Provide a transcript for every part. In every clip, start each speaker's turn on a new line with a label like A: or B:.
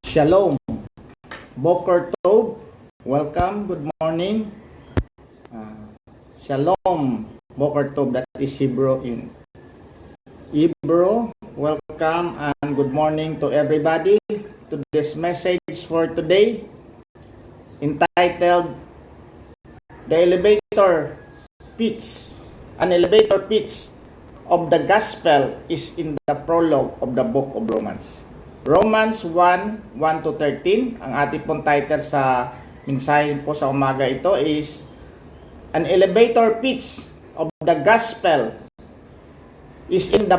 A: Shalom, Boker Tov, welcome, good morning. Shalom, Boker Tov, that is Hebrew in Hebrew. Welcome and good morning to everybody to this message for today entitled The Elevator Pitch. An elevator pitch of the gospel is in the prologue of the book of Romans. Romans 1, 1-13. Ang ating pong title sa mensahe po sa umaga ito is An elevator pitch of the gospel is in the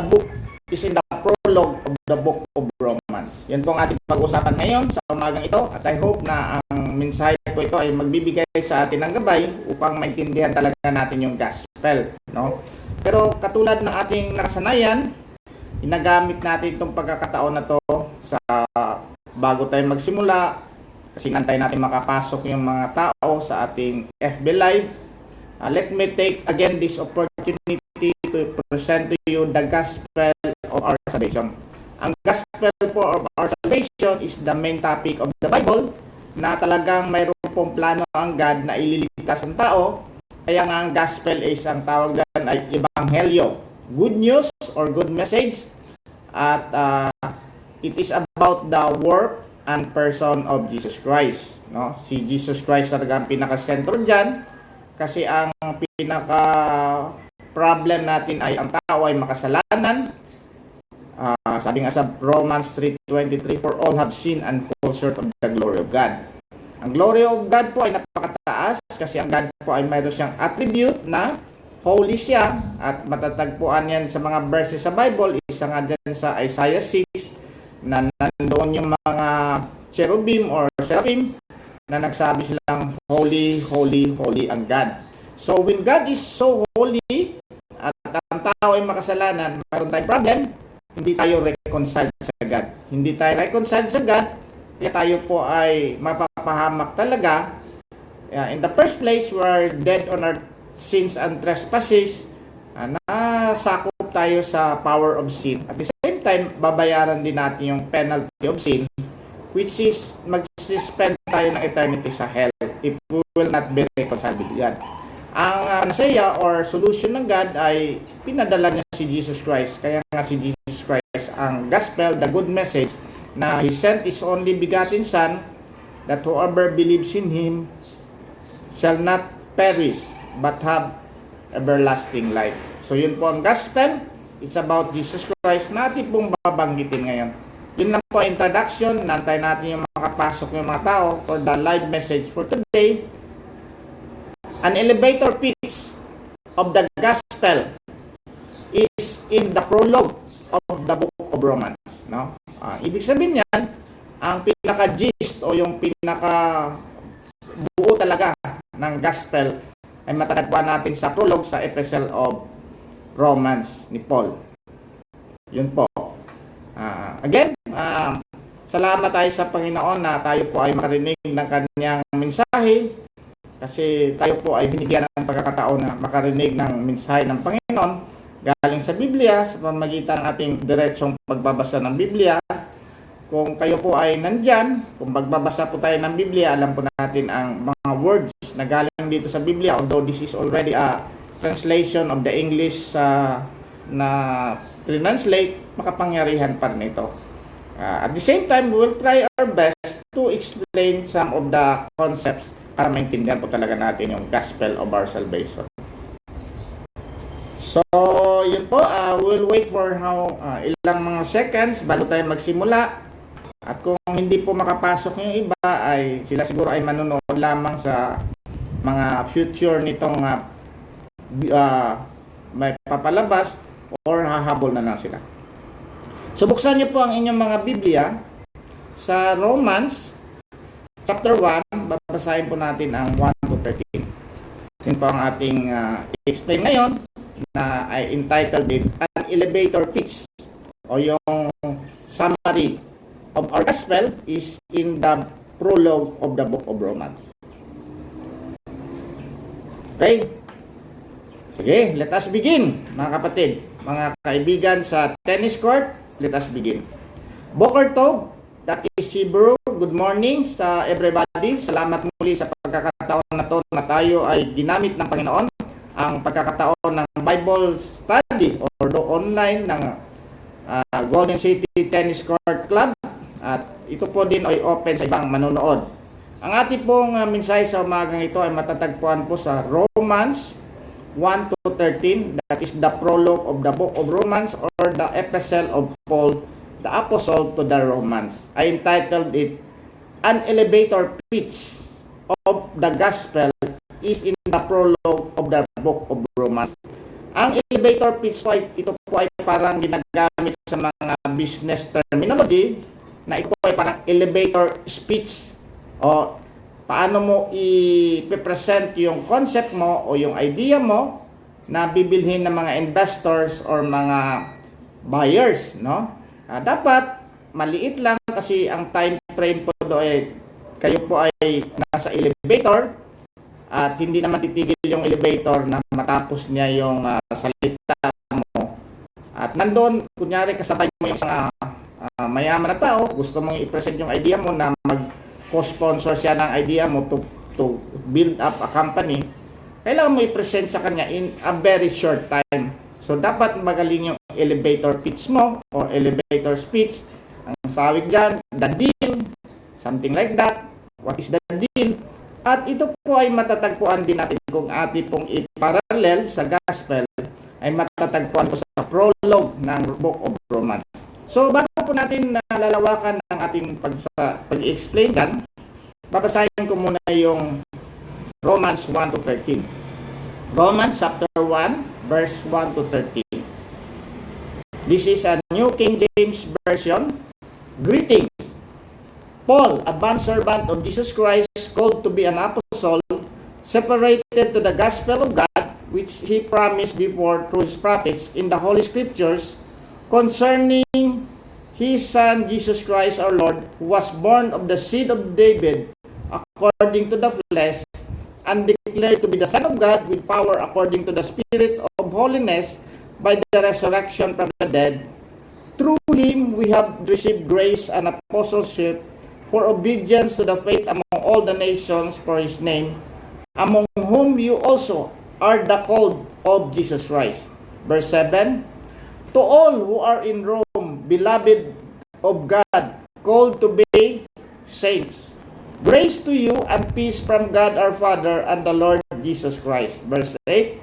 A: prologue of the book of Romans. Yan po ang ating pag-usapan ngayon sa umagang ito at I hope na ang mensahe po ito ay magbibigay sa atin ng gabay upang maintindihan talaga natin yung gospel, no? Pero katulad ng ating nakasanayan, ginagamit natin itong pagkakataon na to sa bago tayo magsimula kasi antay natin makapasok yung mga tao sa ating FB Live. Let me take again this opportunity to present to you the gospel of our salvation. Ang gospel po of our salvation is the main topic of the Bible na talagang mayroon pong plano ang God na ililigtas ang tao. Kaya nga ang gospel is ang tawag dyan ay ebanghelyo, good news or good message. At it is about the work and person of Jesus Christ, no? Si Jesus Christ talaga ang pinaka-sentro diyan kasi ang pinaka-problem natin ay ang tao ay makasalanan. Sabi nga sa Romans 3:23, for all have sinned and fall short of the glory of God. Ang glory of God po ay napakataas kasi ang God po ay mayroon siyang attribute na holy siya at matatagpuan yan sa mga verses sa Bible. Isa nga dyan sa Isaiah 6 na nandoon yung mga cherubim or seraphim na nagsabi silang holy, holy, holy ang God. So when God is so holy at ang tao ay makasalanan, mayroon tayong problem, hindi tayo reconciled sa God. Hindi tayo reconciled sa God, kaya tayo po ay mapapahamak talaga. In the first place, we are dead on our sins and trespasses, nasakop tayo sa power of sin. At the same time, babayaran din natin yung penalty of sin, which is mag-spend tayo ng eternity sa hell if we will not be reconciled with God. Ang nasaya or solution ng God ay pinadala niya si Jesus Christ. Kaya nga si Jesus Christ ang gospel, the good message, na He sent His only begotten Son, that whoever believes in Him shall not perish but have everlasting life. So yun po ang gospel. It's about Jesus Christ. Natin pong babanggitin ngayon. Yun lang po introduction. Nantay natin yung makapasok yung mga tao for the live message for today. An elevator pitch of the gospel is in the prologue of the book of Romans, no? Ibig sabihin yan, ang pinaka-gist o yung pinaka-buo talaga ng gospel ay matatagpuan natin sa prologue sa Epistle of Romans ni Paul. Yun po. Again, salamat tayo sa Panginoon na tayo po ay makarinig ng kanyang mensahe kasi tayo po ay binigyan ng pagkakataon na makarinig ng mensahe ng Panginoon galing sa Biblia sa pamamagitan ng ating diretsong pagbabasa ng Biblia. Kung kayo po ay nandyan, kung magbabasa po tayo ng Biblia, alam po natin ang mga words na galing dito sa Biblia, although this is already a translation of the English na translate, makapangyarihan pa rin ito. At the same time, we will try our best to explain some of the concepts para maintindihan po talaga natin yung gospel of our salvation. So, yun po, we'll wait for ilang mga seconds bago tayo magsimula. At kung hindi po makapasok yung iba, ay sila siguro ay manonood lamang sa mga future nitong may papalabas or hahabol na lang sila. So, buksan niyo po ang inyong mga Biblia sa Romans chapter 1, babasahin po natin ang 1-13. Yun po ang ating explain ngayon na ay entitled din An Elevator Pitch o yung summary of our gospel is in the prologue of the book of Romans. Okay? Sige, let us begin, mga kapatid, mga kaibigan sa tennis court, let us begin. Boker Tov, that is Hebrew good morning sa everybody. Salamat muli sa pagkakataon na to na tayo ay ginamit ng Panginoon ang pagkakataon ng Bible study or do online ng Golden City Tennis Court Club, at ito po din ay open sa ibang manonood. Ang ating pong mensahe sa umagang ito ay matatagpuan po sa Romans 1 to 13. That is the prologue of the book of Romans, or the epistle of Paul the Apostle to the Romans. I entitled it, An Elevator Pitch of the Gospel is in the prologue of the book of Romans. Ang elevator pitch po ito po ay parang ginagamit sa mga business terminology, na ito po ay parang elevator speech, o paano mo i-present yung concept mo o yung idea mo na bibilhin ng mga investors or mga buyers, no? Dapat maliit lang, kasi ang time frame po do ay kayo po ay nasa elevator at hindi naman titigil yung elevator na matapos niya yung salita mo. At nandoon, kunyari kasabay mo yung isang mayaman na tao, gusto mong i-present yung idea mo na mag-co-sponsor siya ng idea mo to build up a company, kailangan mo i-present sa kanya in a very short time. So dapat magaling yung elevator pitch mo or elevator speech. Ang sawig dyan, the deal, something like that. What is the deal? At ito po ay matatagpuan din natin kung ating pong i-parallel sa gospel, ay matatagpuan po sa prologue ng book of Romans. So bago po natin lalawakan ng ating pag-explain dyan, babasahin ko muna yung Romans 1 to 13. Romans chapter 1 verse 1 to 13. This is a New King James Version. Greetings. Paul, a bondservant of Jesus Christ, called to be an apostle, separated to the gospel of God, which he promised before through his prophets in the Holy Scriptures, concerning his Son Jesus Christ our Lord, who was born of the seed of David according to the flesh, and declared to be the Son of God with power according to the Spirit of holiness by the resurrection from the dead. Through him we have received grace and apostleship for obedience to the faith among all the nations for his name, among whom you also are the called of Jesus Christ. Verse 7, to all who are in Rome, beloved of God, called to be saints, grace to you and peace from God our Father and the Lord Jesus Christ. Verse 8,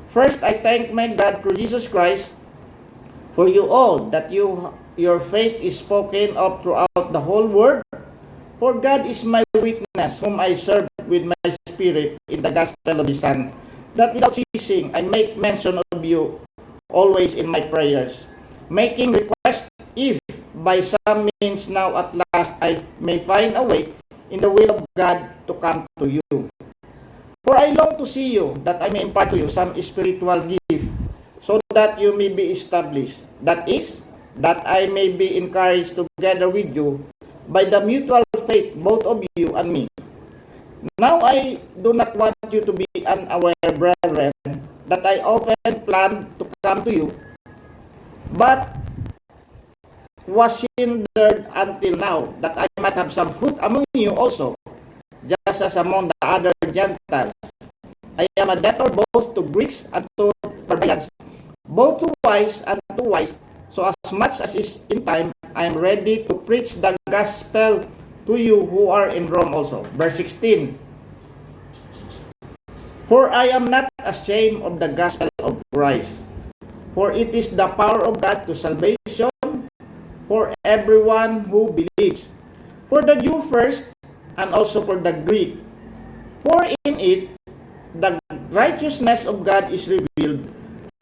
A: first I thank my God through Jesus Christ for you all, that your faith is spoken of throughout the whole world. For God is my witness, whom I serve with my spirit in the gospel of his Son, that without ceasing I make mention of you always in my prayers, making request, if by some means now at last I may find a way in the will of God to come to you. For I long to see you, that I may impart to you some spiritual gift, so that you may be established. That is, that I may be encouraged together with you by the mutual faith, both of you and me. Now I do not want you to be unaware, brethren, that I often planned to come to you, but was hindered until now, that I might have some fruit among you also, just as among the other Gentiles. I am a debtor both to Greeks and to barbarians, both to wise and to wise. So as much as is in time, I am ready to preach the gospel to you who are in Rome also. Verse 16, for I am not ashamed of the gospel of Christ, for it is the power of God to salvation for everyone who believes, for the Jew first, and also for the Greek. For in it, the righteousness of God is revealed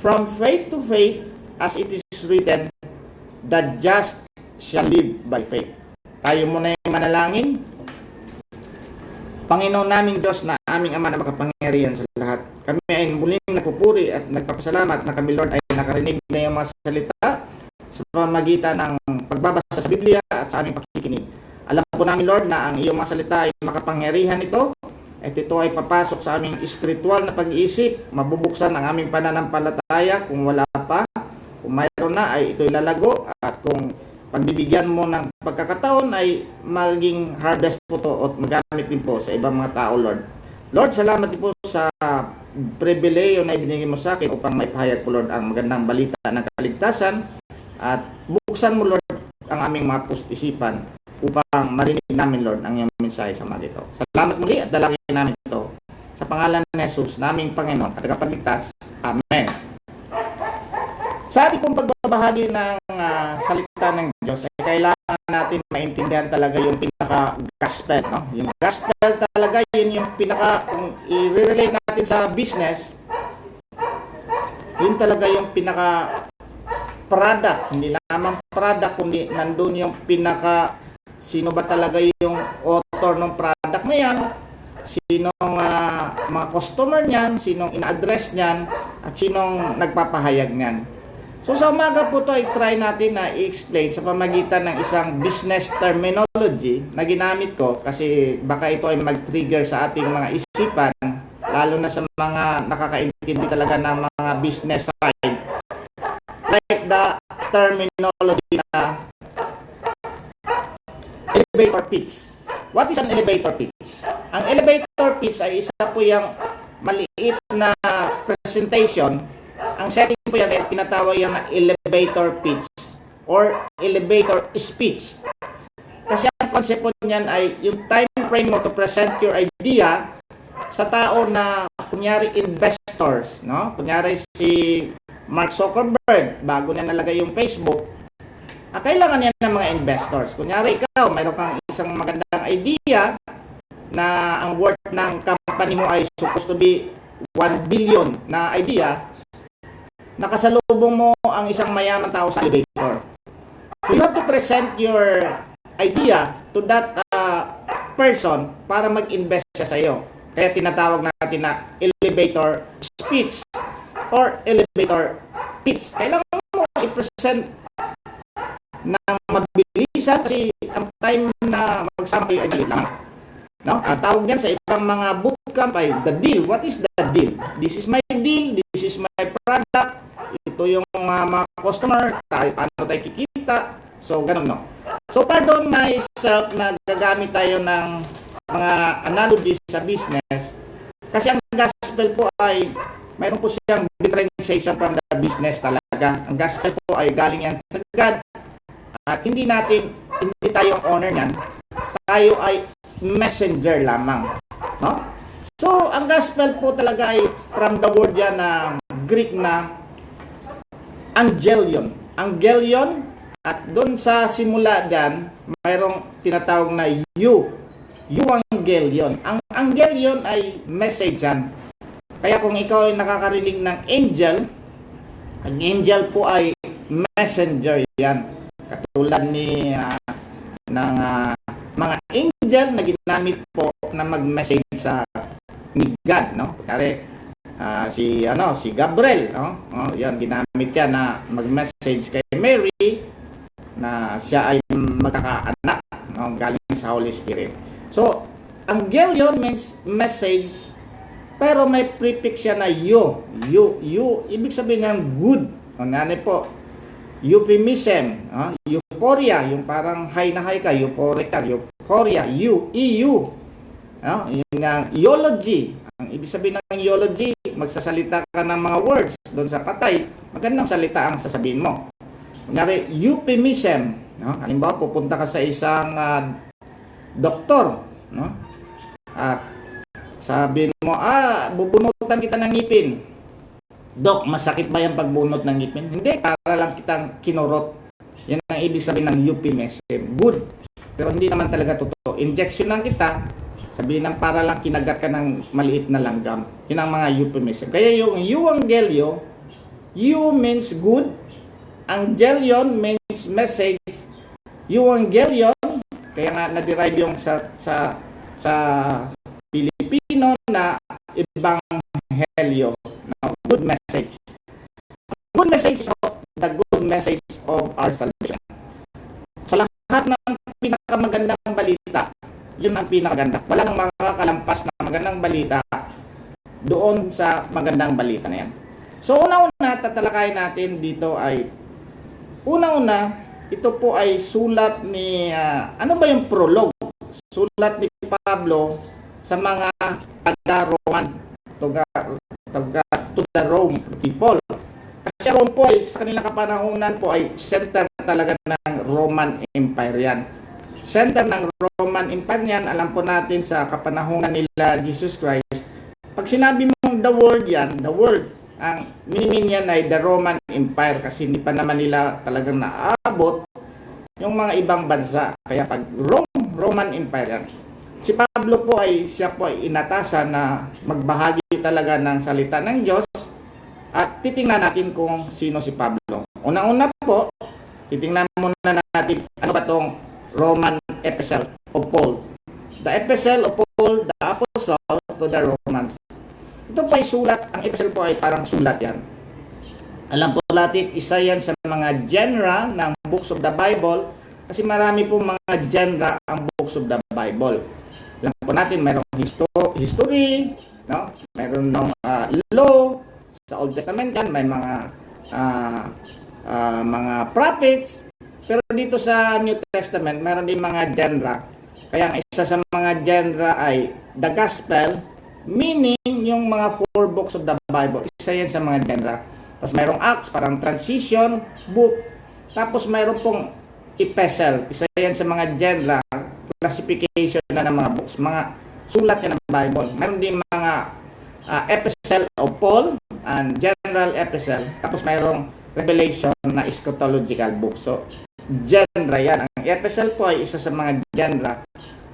A: from faith to faith, as it is written, the just shall live by faith. Tayo muna yung manalangin. Panginoon naming Diyos na aming Ama na makapangyarihan sa lahat, kami ay muling nagpupuri at nagpapasalamat na kami, Lord, ay nakarinig na yung mga salita sa pamamagitan ng pagbabasa sa Biblia at sa aming pakikinig. Alam po namin, Lord, na ang iyong mga salita ay makapangyarihan ito, at ito ay papasok sa aming espiritual na pag-iisip, mabubuksan ang aming pananampalataya kung wala pa, kung mayroon na ay ito'y lalago, at kung pagbibigyan mo ng pagkakataon ay maging harvest po to at magamit din po sa ibang mga tao, Lord. Lord, salamat din po sa pribileyo na ibinigay mo sa akin upang maipahayag po, Lord, ang magandang balita ng kaligtasan at buksan mo, Lord, ang aming mga puso-isipan upang marinig namin, Lord, ang iyong mensahe sa mga ito. Salamat muli at dalangin namin ito sa pangalan ni Jesus, naming Panginoon at tagapagligtas. Amen. Sa ating pong pagbabahagi ng salita ng Diyos, ay kailangan natin maintindihan talaga yung pinaka-gospel. No? Yung gospel talaga, yun yung kung i-relate natin sa business, yun talaga yung pinaka-product. Hindi naman product, kundi nandun yung sino ba talaga yung author ng product na yan, sinong mga customer niyan, sinong ina-address niyan, at sinong nagpapahayag niyan. So sa umaga po ito ay try natin na i-explain sa pamagitan ng isang business terminology na ginamit ko kasi baka ito ay mag-trigger sa ating mga isipan, lalo na sa mga nakakaintindi talaga ng mga business side. Like the terminology na elevator pitch. What is an elevator pitch? Ang elevator pitch ay isa po yung maliit na presentation. Ang setting po yan ay tinatawag yan na elevator pitch or elevator speech. Kasi ang concept po niyan ay yung time frame mo to present your idea sa tao na kunyari investors, no? Kunyari si Mark Zuckerberg, bago niya nalagay yung Facebook, kailangan niya ng mga investors. Kunyari ikaw, mayroon kang isang magandang idea na ang worth ng company mo ay supposed to be 1 billion na idea, nakasalubong mo ang isang mayaman tao sa elevator. You have to present your idea to that person para mag-invest siya sa iyo. Kaya tinatawag natin na elevator speech or elevator pitch. Kailangan mo i-present ng mabilisan kasi ang time na magsama kayo ay lang. No? Tawag yan sa ibang mga bootcamp ay the deal. What is the deal? This is my deal. This is my product. Ito yung mga customer, paano tayo kikita. So, ganun, no? So, pardon myself na gagamit tayo ng mga analogies sa business. Kasi ang gospel po ay, mayroon po siyang differentiation from the business talaga. Ang gospel po ay galing yan sa God. At hindi tayo ang owner niyan. Tayo ay messenger lamang. No? So, ang gospel po talaga ay from the word yan na Greek na angelion. Angelion, at doon sa simula dyan, mayroong tinatawag na euangelion. Ang angelion ay message yan. Kaya kung ikaw ay nakakarinig ng angel, ang angel po ay messenger yan. Katulad ng mga angel na ginamit po na mag-message sa ni God, no? Kaya si Gabriel, no? Yan ginamit yan na mag-message kay Mary na siya ay magkakaanak, no? Galing sa Holy Spirit. So, angelion means message, pero may prefix siya na you, ibig sabihin ng good. Ano po? Euphemism, euphoria, yung parang high na high ka, euphoria, EU, no? Yung eulogy. Ang ibig sabihin ng eulogy, magsasalita ka ng mga words doon sa patay, magandang salita ang sasabihin mo. Kunyari, euphemism, no? Halimbawa, pupunta ka sa isang doktor, no? At sabihin mo, bubunutan kita ng ngipin. Dok, masakit ba yung pagbunot ng ngipin? Hindi, para lang kitang kinurot. Yan ang ibig sabihin ng euphemism. Good. Pero hindi naman talaga totoo. Injection lang kita, sabihin ng para lang kinagat ka ng maliit na langgam. Yun ang mga euphemism. Kaya yung euangelio, eu means good, angelion means message, euangelion, kaya nga na-derive yung sa Pilipino na ebanghelyo, na good message. Good message of the good message of our salvation. Sa lahat ng pinakamagandang balita, yun ang pinakaganda. Wala nang makakalampas na magandang balita doon sa magandang balita na yan. So, una-una, tatalakayin natin dito ay, una-una, ito po ay sulat ni, ano ba yung prologue? Sulat ni Pablo sa mga taga-Roman, to the Rome people. Kasi Rome po ay, sa kanilang kapanahunan po ay center talaga ng Roman Empire yan. Center ng Roman Empire yan, alam po natin sa kapanahunan nila Jesus Christ. Pag sinabi mong the world yan, the world, ang meaning yan ay the Roman Empire kasi hindi pa naman nila talagang naabot yung mga ibang bansa. Kaya pag Roman Empire yan. Si Pablo po ay, siya po ay inatasan na magbahagi talaga ng salita ng Diyos at titingnan natin kung sino si Pablo. Una-una po, titingnan muna natin ano ba itong Roman Epistle of Paul. The Epistle of Paul, the Apostle to the Romans. Ito po ay sulat, ang epistle po ay parang sulat yan. Alam po natin, isa yan sa mga genre ng books of the Bible kasi marami po mga genre ang books of the Bible. Alam po natin, mayroong history, no? Mayroon ng law, sa Old Testament yan, may mga prophets, pero dito sa New Testament, mayroon din mga genre. Kaya ang isa sa mga genre ay the Gospel, meaning yung mga 4 books of the Bible. Isa yan sa mga genre. Tapos mayroong Acts, parang transition book. Tapos mayroon pong epistle. Isa yan sa mga genre, classification na ng mga books. Mga sulat yan ng Bible. Mayroon din mga epistle of Paul and general epistle. Tapos mayroong revelation na eschatological book. So, genre yan. Ang epistle po ay isa sa mga genre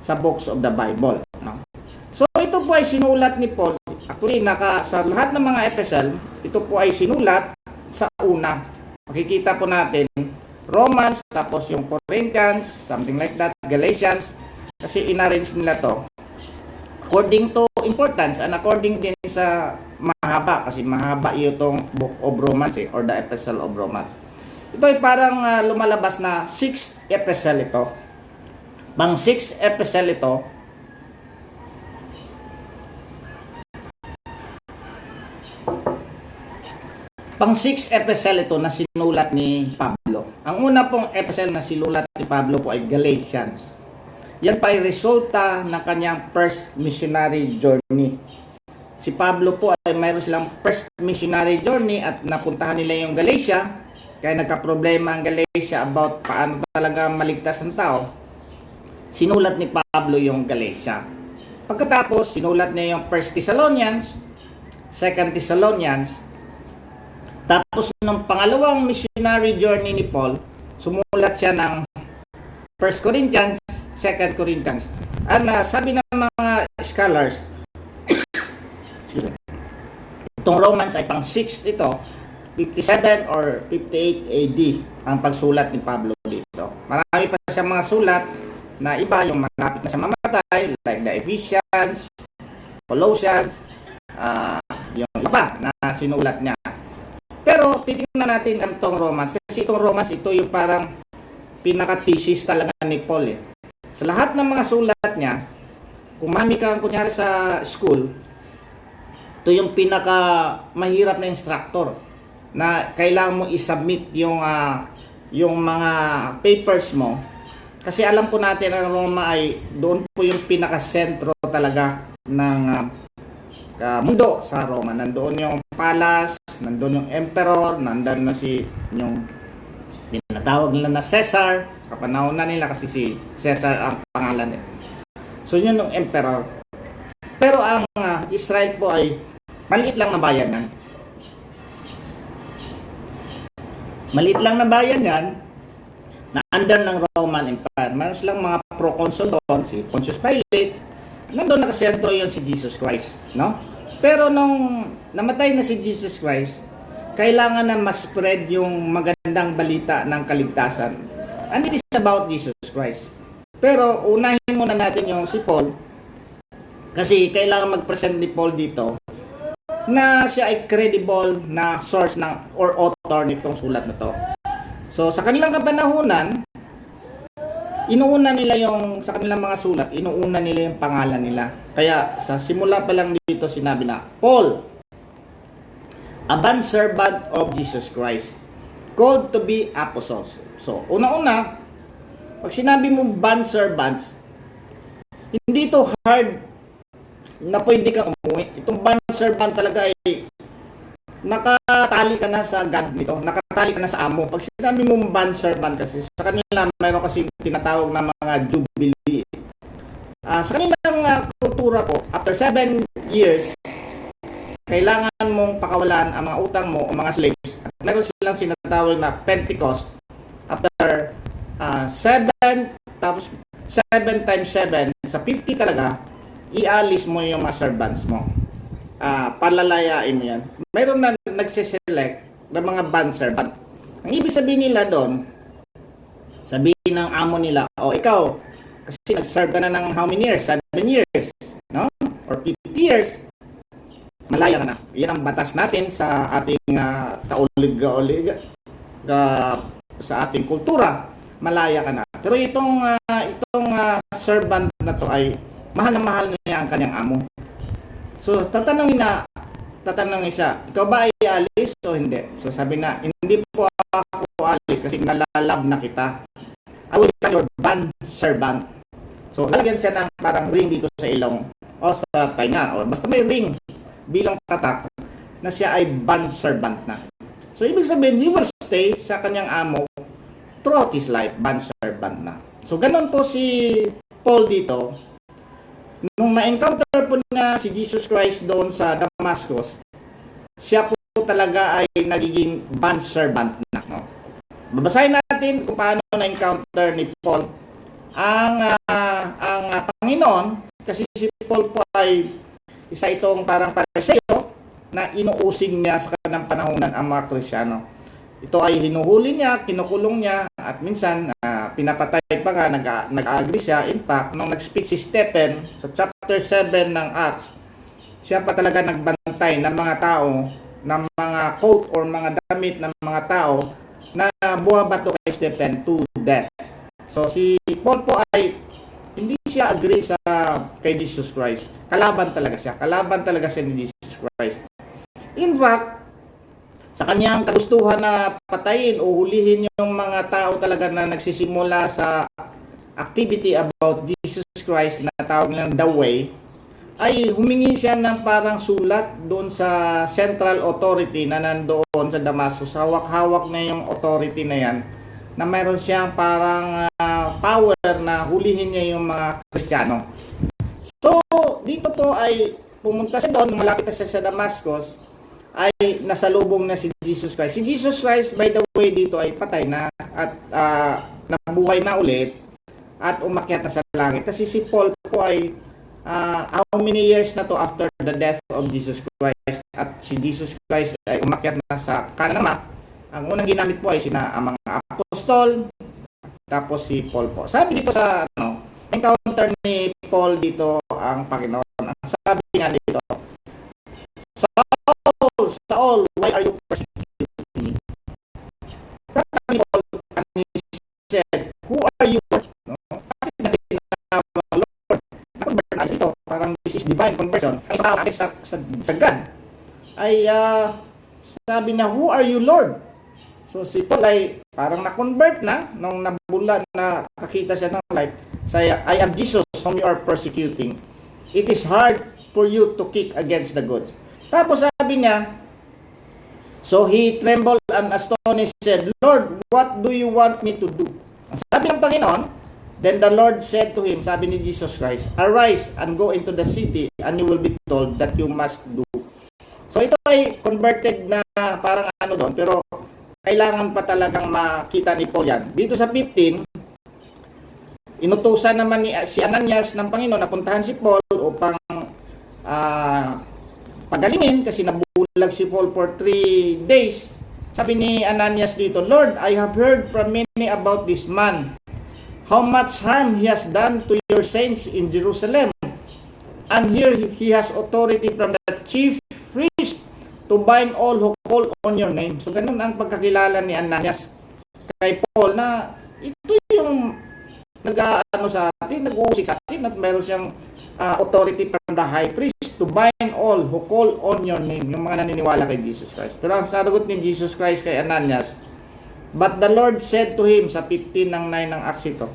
A: sa books of the Bible. No? So, ito po ay sinulat ni Paul. Actually, sa lahat ng mga epistle, ito po ay sinulat sa una. Makikita po natin, Romans, tapos yung Corinthians, something like that, Galatians, kasi inarrange nila to according to importance and according din sa mahaba, kasi mahaba itong book of Romans or the Epistle of Romans. Ito ay parang lumalabas na 6th epistle ito. Pang 6th epistle ito. Pang 6th epistle ito na sinulat ni Pablo. Ang una pong epistle na sinulat ni Pablo po ay Galatians. Yan pa ay resulta ng kanyang first missionary journey. Si Pablo po ay mayroon silang first missionary journey at napuntahan nila yung Galatia. Kaya nagka-problema ang Galatia about paano talaga maligtas ng tao. Sinulat ni Pablo yung Galatia. Pagkatapos, sinulat niya yung 1 Thessalonians, 2 Thessalonians. Tapos, nung pangalawang missionary journey ni Paul, sumulat siya ng 1 Corinthians, 2 Corinthians. At sabi ng mga scholars, itong Romans ay pang 6th ito, 57 or 58 AD ang pagsulat ni Pablo dito. Marami pa siyang mga sulat na iba yung malapit na sa mamatay, like the Ephesians, Colossians, yung iba na sinulat niya. Pero titingnan natin ang itong Romans, kasi itong Romans, ito yung parang pinaka-thesis talaga ni Paul. Sa lahat ng mga sulat niya, kung mami ka kunyari sa school, ito yung pinaka-mahirap na instructor na kailangan mo i-submit yung mga papers mo. Kasi alam po natin ang Roma ay doon po yung pinaka-sentro talaga ng mundo sa Roma. Nandoon yung palace, nandoon yung emperor, nandoon na yung tinatawag nila na Caesar. Sa panahon na nila kasi si Caesar ang pangalan. So yun yung emperor. Pero ang Israel po ay maliit lang na bayan. Maliit lang na bayan yan na under ng Roman Empire. Mayroon silang mga proconsul doon, si Pontius Pilate. Nandoon nakasentro yon si Jesus Christ, no? Pero nung namatay na si Jesus Christ, kailangan na mas spread yung magandang balita ng kaligtasan. And it is about Jesus Christ. Pero unahin muna natin yung si Paul, kasi kailangan mag-present ni Paul dito na siya ay credible na source ng or author nitong sulat na to. So sa kanilang kapanahunan, inuuna nila yung sa kanilang mga sulat, inuuna nila yung pangalan nila. Kaya sa simula pa lang dito sinabi na Paul, a bondservant of Jesus Christ. called to be apostles. So, una-una, pag sinabi mong bond servants, hindi ito hard na pwede kang umuwi. Itong bond servant talaga ay nakatali ka na sa God nito, nakatali ka na sa amo. Pag sinabi mong bond servant kasi, sa kanila mayroon kasi tinatawag na mga jubilee. Sa kanilang kultura po, after 7 years, kailangan mong pakawalan ang mga utang mo o mga slaves. At meron silang sinatawag na Pentecost. After 7, tapos 7 times 7, sa 50 talaga, ialis mo yung mga servants mo. Palalayain mo yan. Mayroon na nagsiselect ng mga bond servant. Ang ibig sabihin nila doon, sabihin ng amo nila, ikaw, kasi nag-serve ka na ng how many years? 7 years, no? Or 50 years. Malaya ka na. Yan ang batas natin sa ating kaulig-ulig sa ating kultura. Malaya ka na. Pero itong servant na to ay mahal na mahal niya ang kanyang amo. So, tatanungin siya, ikaw ba ay alis o hindi? So, sabi na, hindi po ako alis kasi nalalab na kita. I will become your bond servant. So, lalagyan siya ng parang ring dito sa ilong o sa tainga. O basta may ring bilang tatak na siya ay bond servant na. So, ibig sabihin, he will stay sa kanyang amo throughout his life, bond servant na. So, ganun po si Paul dito. Nung na-encounter po na si Jesus Christ doon sa Damascus, siya po talaga ay nagiging bond servant na. No? Babasahin natin kung paano na-encounter ni Paul ang Panginoon, kasi si Paul po ay isa itong parang pariseo na inuusig niya sa kanang panahonan ang mga Kristiyano. Ito ay hinuhuli niya, kinukulong niya, at minsan pinapatay pa nga, nag-agree siya. In fact, nung nag-speak si Stephen sa chapter 7 ng Acts, siya pa talaga nagbantay ng mga tao, ng mga coat or mga damit ng mga tao na buwabato kay Stephen to death. So si Paul po ay hindi siya agree kay Jesus Christ. Kalaban talaga siya ni Jesus Christ. In fact, sa kanyang kagustuhan na patayin o hulihin yung mga tao talaga na nagsisimula sa activity about Jesus Christ na tawag nilang The Way, ay humingi siya ng parang sulat doon sa central authority na nandoon sa Damascus. Hawak-hawak na yung authority na yan, na mayroon siyang parang power na hulihin niya yung mga Kristiyano. So, dito po ay pumunta siya doon, malapit na siya sa Damascus, ay nasalubong na si Jesus Christ. Si Jesus Christ, by the way, dito ay patay na at nabuhay na ulit at umakyat na sa langit. Kasi si Paul po ay how many years na to after the death of Jesus Christ, at si Jesus Christ ay umakyat na sa kanama. Ang unang ginamit po ay ang mga apostol, tapos si Paul po. Sabi dito sa encounter ni Paul dito ang Panginoon. Ang sabi nga dito, Saul, why are you persecuting me? Sabi ni Paul, and he said, who are you, Lord? No? Bakit natin na Lord? Ako ito, parang this is divine conversion. Ay sa God. Ay sabi na, who are you, Lord? So si Paul ay parang na-convert na nung nabulan na kakita siya ng light. Say, I am Jesus whom you are persecuting. It is hard for you to kick against the gods. Tapos sabi niya, so he trembled and astonished, said, Lord, what do you want me to do? Ang sabi ng Panginoon, then the Lord said to him, sabi ni Jesus Christ, arise and go into the city and you will be told that you must do. So ito ay converted na parang doon, pero kailangan pa talagang makita ni Paul yan. Dito sa 15, inutusan naman si Ananias ng Panginoon na puntahan si Paul upang pagalingin kasi nabulag si Paul for 3 days. Sabi ni Ananias dito, Lord, I have heard from many about this man, how much harm he has done to your saints in Jerusalem. And here he has authority from the chief priest to bind all who call on your name. So ganun ang pagkakilala ni Ananias kay Paul, na ito yung nag-aano sa atin, nag-uusik sa atin, at meron siyang authority from the high priest to bind all who call on your name, yung mga naniniwala kay Jesus Christ. Pero ang sagot ni Jesus Christ kay Ananias, But the Lord said to him, sa 15 ng 9 ng Acts ito,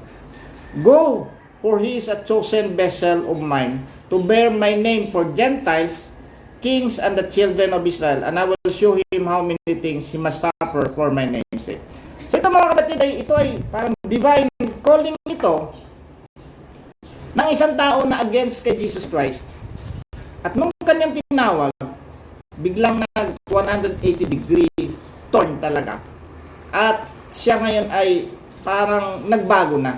A: "Go, for he is a chosen vessel of mine, to bear my name for Gentiles, kings, and the children of Israel, and I will show him how many things he must suffer for my name's sake." So ito mga kapatid, ito ay parang divine calling ito ng isang tao na against kay Jesus Christ. At nung kanyang tinawag, biglang nag 180 degree turn talaga. At siya ngayon ay parang nagbago na.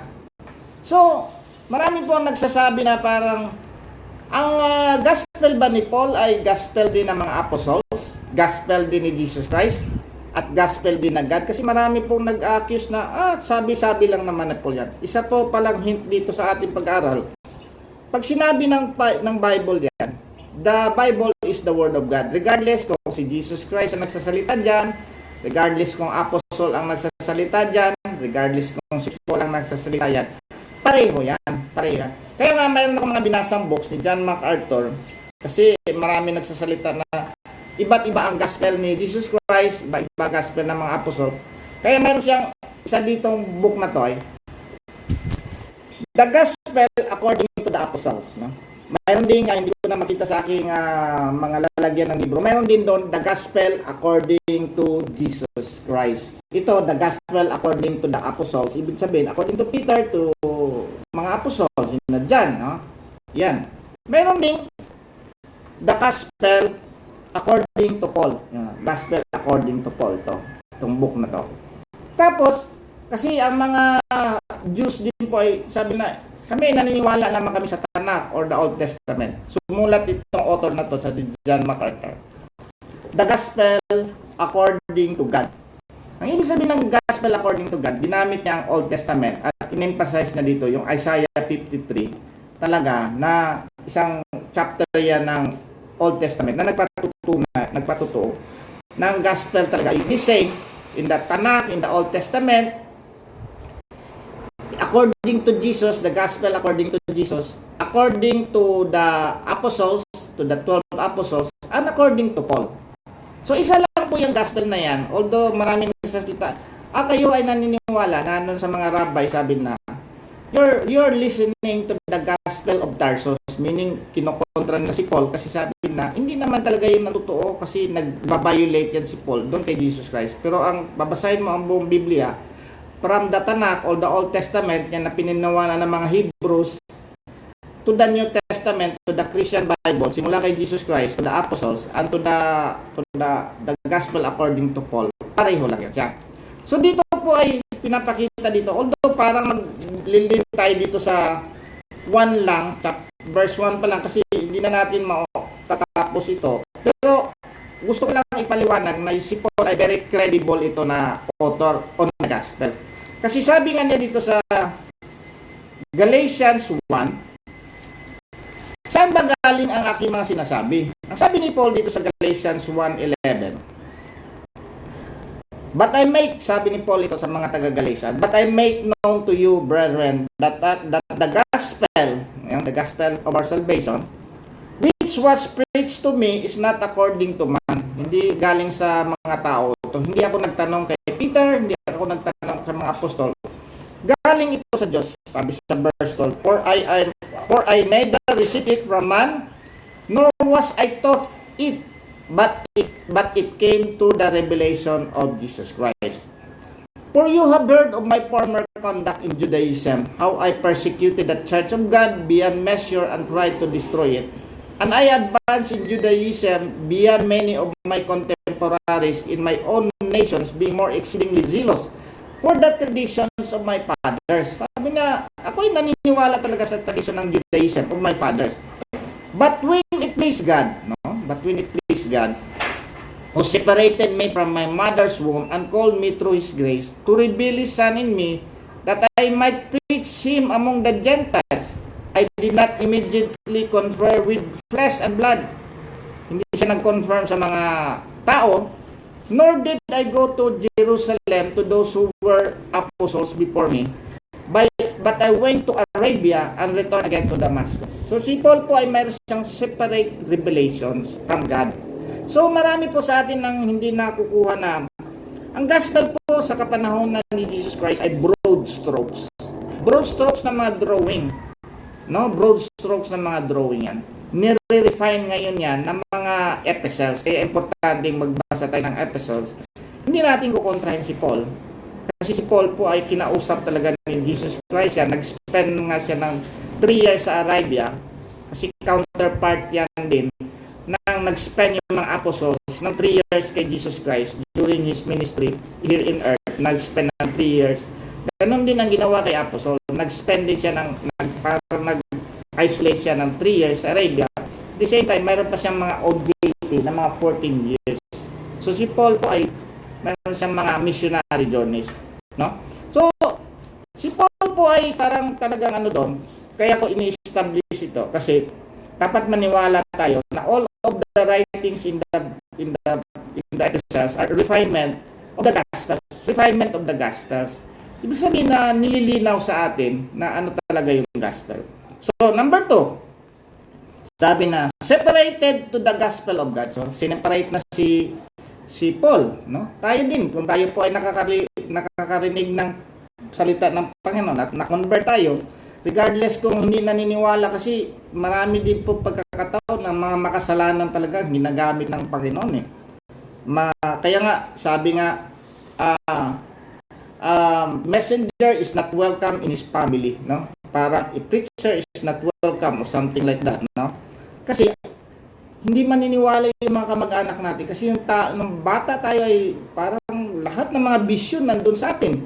A: So, marami po ang nagsasabi na parang ang gospel ba ni Paul ay gospel din ng mga apostles, gospel din ni Jesus Christ, at gospel din ng God. Kasi marami pong nag-accuse na, sabi-sabi lang naman ni Paul yan. Isa po palang hint dito sa ating pag-aaral. Pag sinabi ng Bible yan, the Bible is the Word of God. Regardless kung si Jesus Christ ang nagsasalita dyan, regardless kung apostle ang nagsasalita dyan, regardless kung si Paul ang nagsasalita yan, pareho yan, pareho yan. Kaya nga mayroon ako mga binasang books ni John MacArthur, kasi marami nagsasalita na iba't iba ang gospel ni Jesus Christ, iba-iba ang gospel ng mga apostol. Kaya mayroon siyang isa ditong book na to ay The Gospel According to the Apostles, no? Mayroon din nga, hindi ko na makita sa aking mga lalagyan ng libro. Mayroon din doon, The Gospel According to Jesus Christ. Ito, The Gospel According to the Apostles. Ibig sabihin, according to Peter, to mga apostles. Yun na dyan, no? Yan. Mayroon din, The Gospel According to Paul. Yan, Gospel According to Paul, to. Itong book na to. Tapos, kasi ang mga Jews din po ay sabi na, kami naniniwala naman kami sa Tanakh or the Old Testament. Sumulat itong author na to sa John MacArthur. The Gospel According to God. Ang ibig sabihin ng Gospel According to God, ginamit niya ang Old Testament at in-emphasize na dito yung Isaiah 53 talaga na isang chapter yan ng Old Testament na nagpatutuo ng Gospel talaga. It is saying in the Tanakh, in the Old Testament, according to Jesus, the gospel according to Jesus, according to the apostles, to the 12 apostles, and according to Paul. So isa lang po yung gospel na yan, although maraming nagsasalita, kayo ay naniniwala na sa mga rabbi sabi na, you're listening to the gospel of Tarsus, meaning kinokontra na si Paul kasi sabi na, hindi naman talaga yun natutuo kasi nagbabiolate yan si Paul doon kay Jesus Christ. Pero ang babasahin mo ang buong Biblia, from the Tanakh or the Old Testament, yan na pininawalan ng mga Hebrews, to the New Testament, to the Christian Bible, simula kay Jesus Christ, to the Apostles, and to the Gospel according to Paul. Pareho lang yan siya. So dito po ay pinapakita dito, although parang maglilin tayo dito sa 1 lang, verse 1 pa lang, kasi hindi na natin matatapos ito. Pero gusto ko lang ipaliwanag na si Paul ay very credible ito na author on the Gospel. Kasi sabi nga niya dito sa Galatians 1, saan ba galing ang aking mga sinasabi? Ang sabi ni Paul dito sa Galatians 1:11, but I make, sabi ni Paul ito sa mga taga-Galatians, but I make known to you, brethren, that the gospel, the gospel of our salvation, which was preached to me, is not according to man. Hindi galing sa mga tao. Hindi ako nagtanong kay Peter, hindi ako nagtanong sa mga apostol. Galing ito sa Diyos, sabi sa verse 12, for I neither received it from man, nor was I taught it, but it came to the revelation of Jesus Christ. For you have heard of my former conduct in Judaism, how I persecuted the church of God beyond measure and tried to destroy it. And I advanced in Judaism beyond many of my contemporaries in my own nations, being more exceedingly zealous for the traditions of my fathers. Sabi nga, ako'y naniniwala talaga sa tradition ng Judaism of my fathers. But when it pleased God, who separated me from my mother's womb and called me through His grace to reveal His Son in me, that I might preach Him among the Gentiles, I did not immediately confer with flesh and blood. Hindi siya nag-confirm sa mga tao, nor did I go to Jerusalem to those who were apostles before me, but I went to Arabia and returned again to Damascus. So si Paul po ay mayroon siyang separate revelations from God. So marami po sa atin nang hindi nakukuha na Ang gospel po sa kapanahonan ni Jesus Christ ay broad strokes. Broad strokes ng mga drawing. No? Broad strokes ng mga drawing yan. Nire-refine ngayon yan ng mga epistles. Kaya importanteng magbasa tayo ng epistles. Hindi natin kukontrahin si Paul. Kasi si Paul po ay kinausap talaga ni Jesus Christ yan. Nag-spend nga siya ng 3 years sa Arabia. Kasi counterpart yan din nang nag-spend yung mga apostles ng 3 years kay Jesus Christ during His ministry here in earth. Nag-spend ng 3 years. Ganon din ang ginawa kay apostol. Nag-spend din siya nag-isolate siya ng 3 years sa Arabia. At the same time, mayroon pa siyang mga OJT na mga 14 years. So si Paul po ay mayroon siyang mga missionary journeys. No? So, si Paul po ay parang talagang doon. Kaya ko ini-establish ito kasi dapat maniwala tayo na all of the writings in the epistles are refinement of the gospels. Refinement of the gospels. Ibig sabihin na nililinaw sa atin na ano talaga yung gospel. So, number 2, sabi na, separated to the gospel of God. So, sineparate na si Paul. No? Tayo din, kung tayo po ay nakakarinig ng salita ng Panginoon at na-convert tayo, regardless kung hindi naniniwala kasi marami din po pagkakataon ng mga makasalanan talaga ginagamit ng Panginoon eh. Kaya nga, sabi nga, messenger is not welcome in his family, no? Para a preacher is not welcome or something like that, no? Kasi hindi maniniwala yung mga kamag-anak natin kasi nung bata tayo ay parang lahat ng mga bisyon nandun sa atin.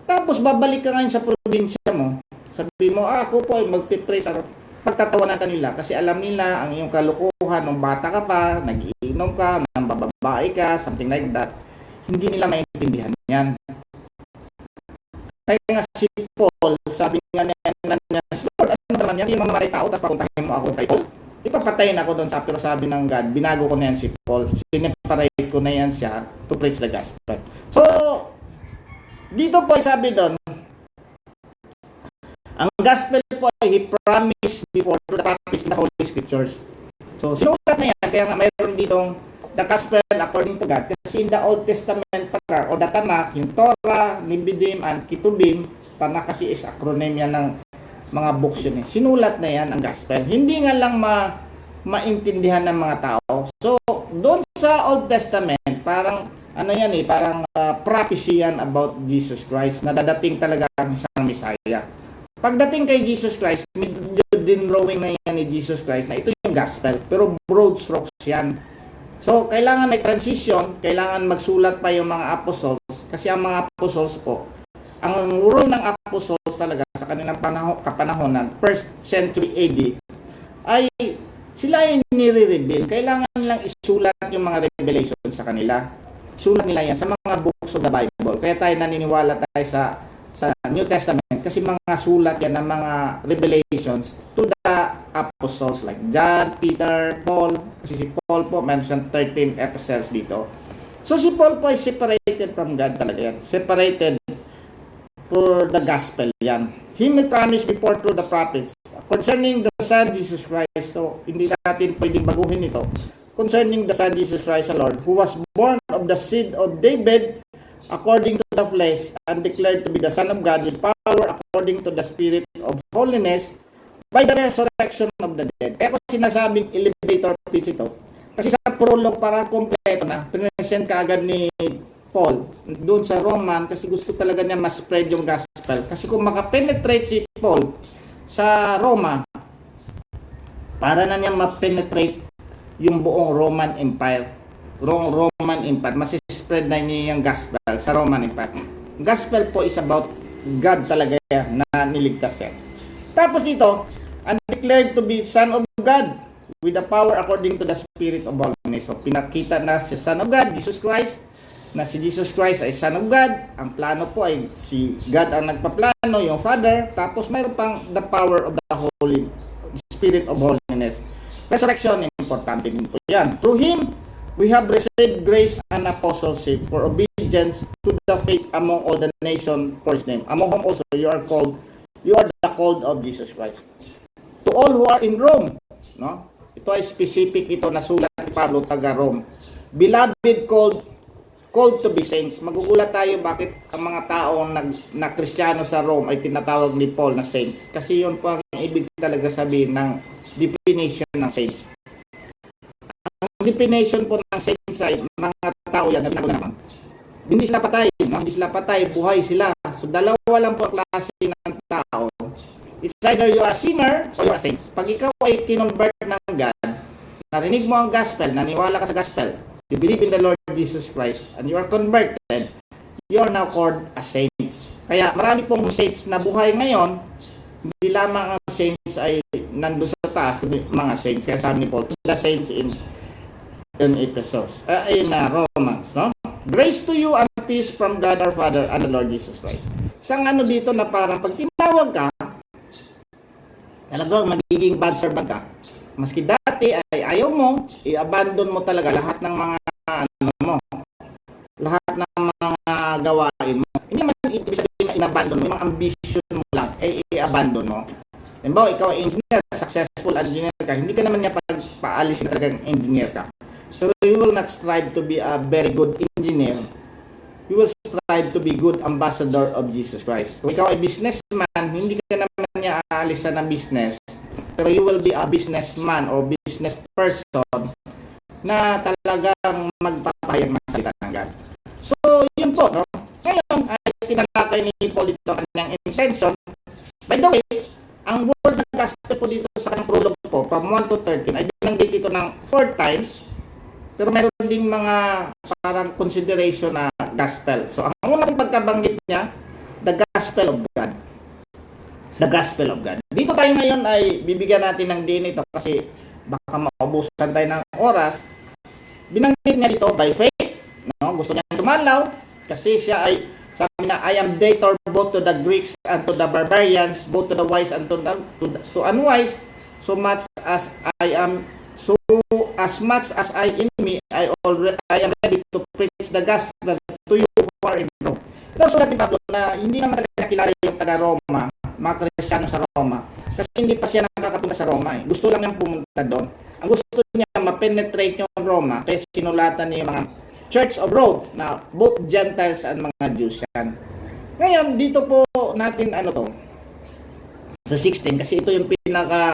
A: Tapos babalik ka ngayon sa probinsya mo. Sabi mo, ako po ay magpipray sa pagtatawanan kanila kasi alam nila ang iyong kalukuhan nung bata ka pa, nag-iinom ka, nang bababae ka, something like that. Hindi nila maintindihan yan. Kaya nga si Paul, sabi nga niya, Lord, ano naman yan? Yung mga maray tao, tapos papuntahin mo ako kay Paul. Ipapatayin ako doon sa, pero sabi ng God, binago ko na yan si Paul. Sineparate ko na yan siya to preach the gospel. So, dito po sabi doon, ang gospel po ay He promised before through the prophets in the Holy Scriptures. So, sinulat na yan. Kaya nga mayroon ditong the gospel according to God. Kasi in the Old Testament para, o the Tanakh, yung Torah, Nevi'im, and Ketubim, Tanakh kasi is acronym yan ng mga books yun eh. Sinulat na yan ang gospel. Hindi nga lang maintindihan ng mga tao. So, doon sa Old Testament, parang ano yan eh, parang prophecy yan about Jesus Christ na dadating talaga ang isang Messiah. Pagdating kay Jesus Christ, medyo din drawing na yan ni Jesus Christ na ito yung gospel, pero broad strokes yan. So, kailangan may transition, kailangan magsulat pa yung mga apostles, kasi ang mga apostles po, ang role ng apostles talaga sa kanilang kapanahonan, 1st century AD, ay sila ay nire-reveal. Kailangan lang isulat yung mga revelation sa kanila. Sulat nila yan sa mga books of the Bible. Kaya tayo naniniwala tayo sa New Testament kasi mga sulat yan ng mga revelations to the apostles like John, Peter, Paul. Kasi si Paul po, meron siyang 13 epistles dito. So si Paul po ay separated from God talaga yan. Separated for the gospel yan. He may promise before through the prophets concerning the Son Jesus Christ. So hindi natin pwedeng baguhin ito. Concerning the Son Jesus Christ the Lord, who was born of the seed of David according to the flesh and declared to be the Son of God with power according to the Spirit of holiness by the resurrection of the dead. Kaya ko sinasabing elevator pitch ito. Kasi sa prologue para kompleto na, present ka agad ni Paul doon sa Roman kasi gusto talaga niya mas spread yung gospel. Kasi kung makapenetrate si Paul sa Roma, para na niya mapenetrate yung buong Roman Empire. Roman Empire, masispread na niya yung gospel sa Roman Empire. Gospel po is about God talaga na niligtas yan. Tapos dito, and declared to be Son of God with the power according to the Spirit of holiness. So pinakita na si Son of God, Jesus Christ, na si Jesus Christ ay Son of God. Ang plano po ay si God ang nagpaplano, yung Father. Tapos mayroon pang the power of the Holy Spirit of holiness. Resurrection, importante din po yan. Through Him, we have received grace and apostleship for obedience to the faith among all the nation for His name. Among whom also you are the called of Jesus Christ. To all who are in Rome, no? Ito ay specific ito na sulat ni Pablo taga Rome. Beloved called called to be saints. Magugulat tayo bakit ang mga taong na Kristiyano sa Rome ay tinatawag ni Paul na saints. Kasi yun po ang ibig talaga sabihin ng definition ng saints. Ang definition po ng saints ay mga tao yan, naman. Hindi sila patay, no? Hindi sila patay, buhay sila. So dalawa lang po ang klase ng tao. It's either you are a sinner or you are a saints. Pag ikaw ay kinonvert ng God, narinig mo ang gospel, naniwala ka sa gospel, you believe in the Lord Jesus Christ, and you are converted, you are now called a saints. Kaya marami pong saints na buhay ngayon, hindi lamang ang saints ay nandun sa taas, kundi mga saints. Kaya sabi ni Paul, the saints in Ephesus, in Romans, no? Grace to you and peace from God our Father and the Lord Jesus Christ. Isang ano dito na parang pag tinawag ka, talagang magiging bad servant ka. Maski dati ay ayaw mo, i-abandon mo talaga lahat ng mga ano mo, lahat ng mga gawain mo. Hindi naman ibig sabihin na in-abandon mo, yung mga ambition mo lang, ay i-abandon mo. Halimbawa, ikaw ay engineer, successful engineer ka, hindi ka naman niya pag-paalis na talagang engineer ka. Pero you will not strive to be a very good engineer. You will strive to be good ambassador of Jesus Christ. Kung ikaw ay businessman, hindi ka naman niya aalisan ng business, pero you will be a businessman or business person na talagang magpapahayag ng salita ng God. So, yun po, no? Ngayon ay tinalakay ni Paul dito ang kanyang intention. By the way, ang word ng gospel po dito sa kanyang prologue po, from 1 to 13, ay binanggit dito ng 4 times, pero meron ding mga parang consideration na gospel. So, ang unang pagkabanggit niya, the gospel of God. The gospel of God. Dito tayo ngayon ay bibigyan natin ng din ito kasi baka maubusan tayo ng oras. Binanggit niya dito by faith. No? Gusto niya dumalaw kasi siya ay sabi na, I am debtor both to the Greeks and to the barbarians, both to the wise and to unwise, so much as I in me, I am ready to preach the gospel to you who are in Rome. Ito sulat ni Pablo na hindi naman talaga kilala yung taga-Roma, mga Kristiyano sa Roma. Kasi hindi pa siya nakakapunta sa Roma. Gusto lang niyang pumunta doon. Ang gusto niya ma-penetrate yung Roma, kaya sinulatan niya yung mga Church of Rome na both Gentiles and mga Jews yan. Ngayon, dito po natin to sa 16, kasi ito yung pinaka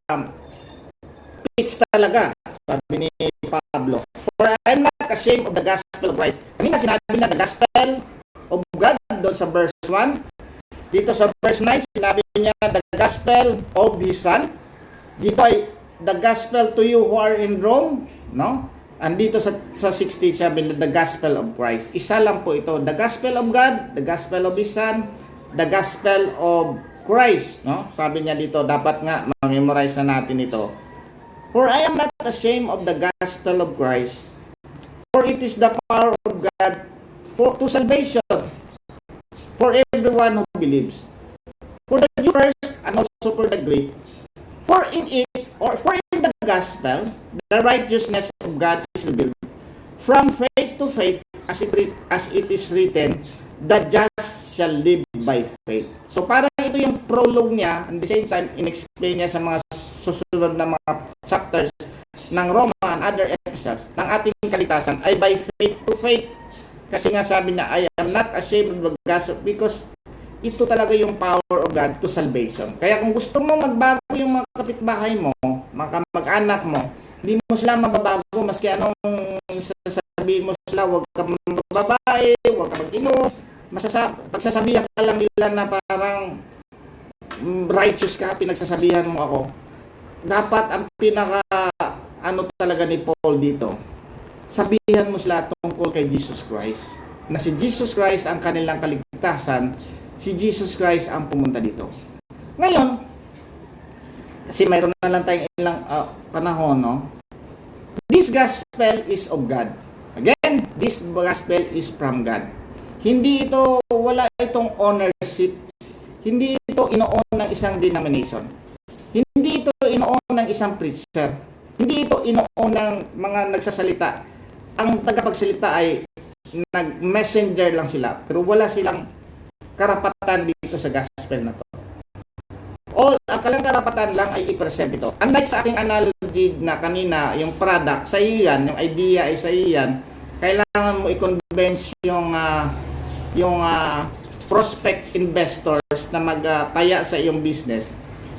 A: pitch talaga, sabi ni Pablo. For I am not ashamed of the gospel of Christ. Kanina sinabi na the gospel of God doon sa verse 1. Dito sa verse 9, sinabi niya the gospel of His Son. Dito ay the gospel to you who are in Rome, no? And dito sa 16, sabi na the gospel of Christ. Isa lang po ito, the gospel of God, the gospel of His Son, the gospel of Christ, no? Sabi niya dito, dapat nga ma-memorize na natin ito. For I am not ashamed of the gospel of Christ, for it is the power of God to salvation for everyone who believes. For the Jew first, and also for the Greek. For in the gospel, the righteousness of God is revealed. From faith to faith, as it is written, the just shall live by faith. So parang ito yung prologue niya, at the same time, in-explain niya sa mga susunod na mga chapters ng Roma and other epistles ng ating kaligtasan ay by faith to faith. Kasi nga sabi na, I am not ashamed of the gospel because ito talaga yung power of God to salvation. Kaya kung gusto mo magbago yung mga kapitbahay mo, mga mag-anak mo, hindi mo sila mababago maski anong sasabihin mo sila, huwag ka mababae, huwag ka mag-ino, pagsasabihan ka lang nila na parang righteous ka, pinagsasabihan mo ako. Dapat ang pinaka talaga ni Paul dito, sabihan mo sila tungkol kay Jesus Christ, na si Jesus Christ ang kanilang kaligtasan, si Jesus Christ ang pumunta dito. Ngayon, kasi mayroon na lang tayong ilang panahon, no? This gospel is of God. Again, this gospel is from God. Hindi ito, wala itong ownership. Hindi ito ino-own ng isang denomination. Hindi ito ino-own ng isang preacher. Hindi ito ino-own ng mga nagsasalita. Ang tagapagsalita ay nag-messenger lang sila. Pero wala silang karapatan dito sa gospel na to. All, ang kalang karapatan lang ay i-present ito. Unlike sa aking analogy na kanina, yung product, sa iyo yan, yung idea ay sa iyo yan. kailangan mo i-convince yung prospect investors na magtaya sa iyong business.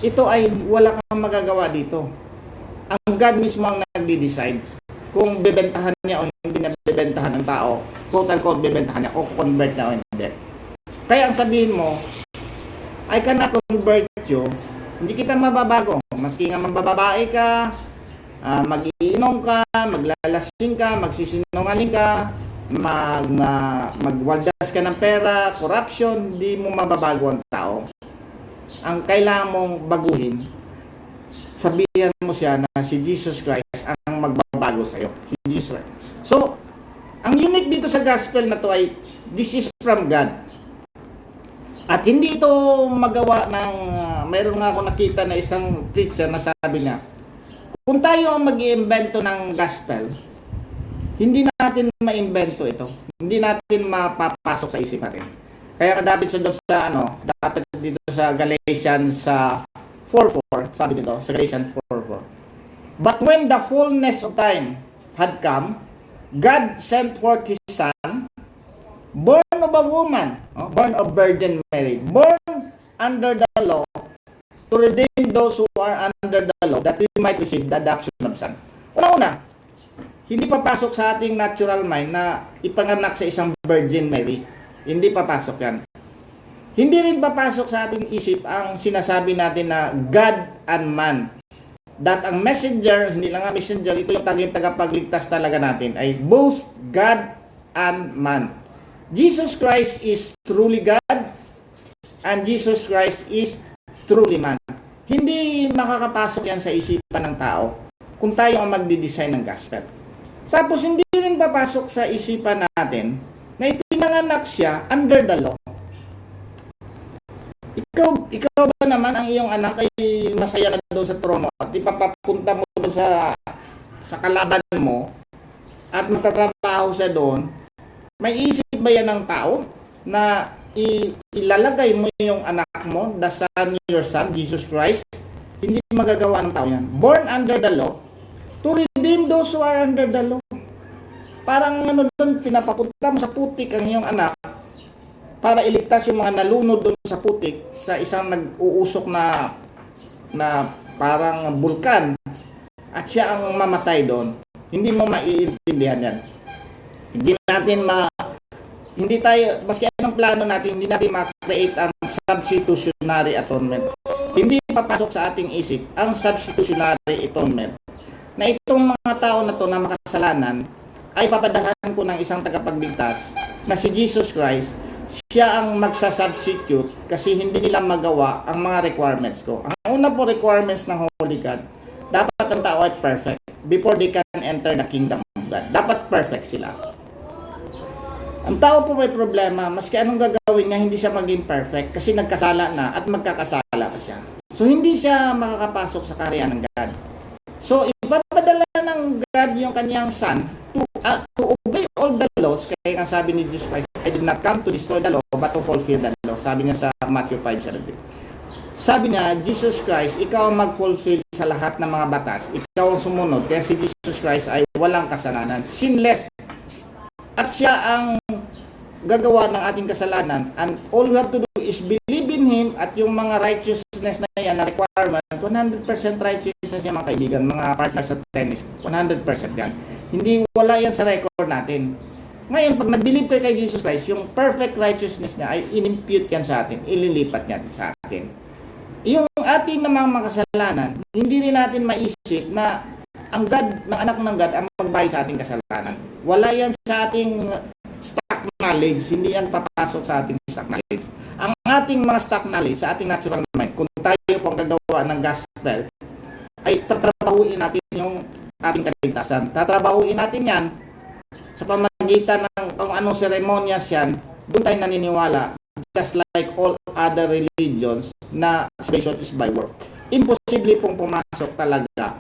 A: Ito ay wala kang magagawa dito. Ang God mismo ang nagde-decide kung bebentahan niya o hindi na bebentahan ng tao, quote-unquote bebentahan niya o convert na o hindi. Kaya ang sabihin mo, I cannot convert you, hindi kita mababago. Maski nga mababae ka, mag-iinom ka, maglalasing ka, magsisinungaling ka, magwaldas ka ng pera, corruption, hindi mo mababago ang tao. Ang kailangan mong baguhin, sabihan mo siya na si Jesus Christ ang magbabago sa iyo. Si Jesus Christ. So, ang unique dito sa gospel na to ay this is from God. At hindi ito magawa ng mayroon nga ako nakita na isang preacher na sabi niya, kung tayo ang mag-iimbento ng gospel, hindi natin ma-imbento ito. Hindi natin mapapasok sa isip natin. Kaya dapat dapat dito sa Galatians 4:4, sabi dito sa Galatians 4:4. But when the fullness of time had come, God sent forth His Son, born of a woman, born of Virgin Mary, born under the law, to redeem those who are under the law, that we might receive the adoption of son. Una-una, hindi papasok sa ating natural mind na ipanganak sa isang Virgin Mary. Hindi papasok yan. Hindi rin papasok sa ating isip ang sinasabi natin na God and man. That ang messenger, hindi lang ang messenger, ito yung tagapagligtas talaga natin, ay both God and man. Jesus Christ is truly God and Jesus Christ is truly man. Hindi makakapasok yan sa isipan ng tao kung tayo ang magdi-design ng gospel. Tapos hindi rin papasok sa isipan natin na ipinanganak siya under the law. Ikaw ba naman ang iyong anak ay masaya na doon sa trono at ipapapunta mo doon sa kalaban mo at magtatrabaho siya doon? May isip ba yan ng tao na ilalagay mo yung anak mo, the son, your son, Jesus Christ? Hindi magagawa ng tao yan. Born under the law, to redeem those who are under the law. Parang doon, pinapapunta mo sa putik ang iyong anak para iligtas yung mga nalunod doon sa putik sa isang nag-uusok na parang bulkan at siya ang mamatay doon. Hindi mo maiintindihan yan. Hindi tayo, maski anong plano natin, hindi natin ma-create ang substitutionary atonement. Hindi papasok sa ating isip ang substitutionary atonement. Na itong mga tao na to na makasalanan ay papadalhan ko ng isang tagapagligtas na si Jesus Christ. Siya ang magsasubstitute kasi hindi nila magawa ang mga requirements ko. Ang una po requirements ng Holy God, dapat ang tao ay perfect before they can enter the kingdom of God. Dapat perfect sila. Ang tao po may problema, maski anong gagawin niya, hindi siya maging perfect kasi nagkasala na at magkakasala pa siya. So hindi siya makakapasok sa kaharian ng God. So ipapadala ng God yung kanyang son to obey all the laws. Kaya nga sabi ni Jesus Christ, I did not come to destroy the law but to fulfill the law. Sabi niya sa Matthew 5:17. Sabi niya, Jesus Christ, ikaw ang mag-fulfill sa lahat ng mga batas. Ikaw ang sumunod. Kaya si Jesus Christ ay walang kasalanan. Sinless. At siya ang gagawa ng ating kasalanan. And all we have to do is believe in Him at yung mga righteousness na yan, na requirement, 100% righteousness yan mga kaibigan, mga partners sa tennis. 100% yan. Hindi wala yan sa record natin. Ngayon, pag nag-believe kayo kay Jesus Christ, yung perfect righteousness niya ay inimpute yan sa atin, ililipat niya sa atin. Yung ating namang makasalanan, hindi rin natin maisip na ang God, ng anak ng God, ang magbayad sa ating kasalanan. Wala yan sa ating stock knowledge, hindi yan papasok sa ating stock knowledge. Ang ating mga stock knowledge, sa ating natural mind, kung tayo po ang gagawa ng gospel, ay tatrabahuin natin yung ating kaligtasan. Tatrabahuin natin yan sa pamagitan ng kung anong seremonyas yan, doon tayo naniniwala, just like all other religions, na salvation is by work. Imposible pong pumasok talaga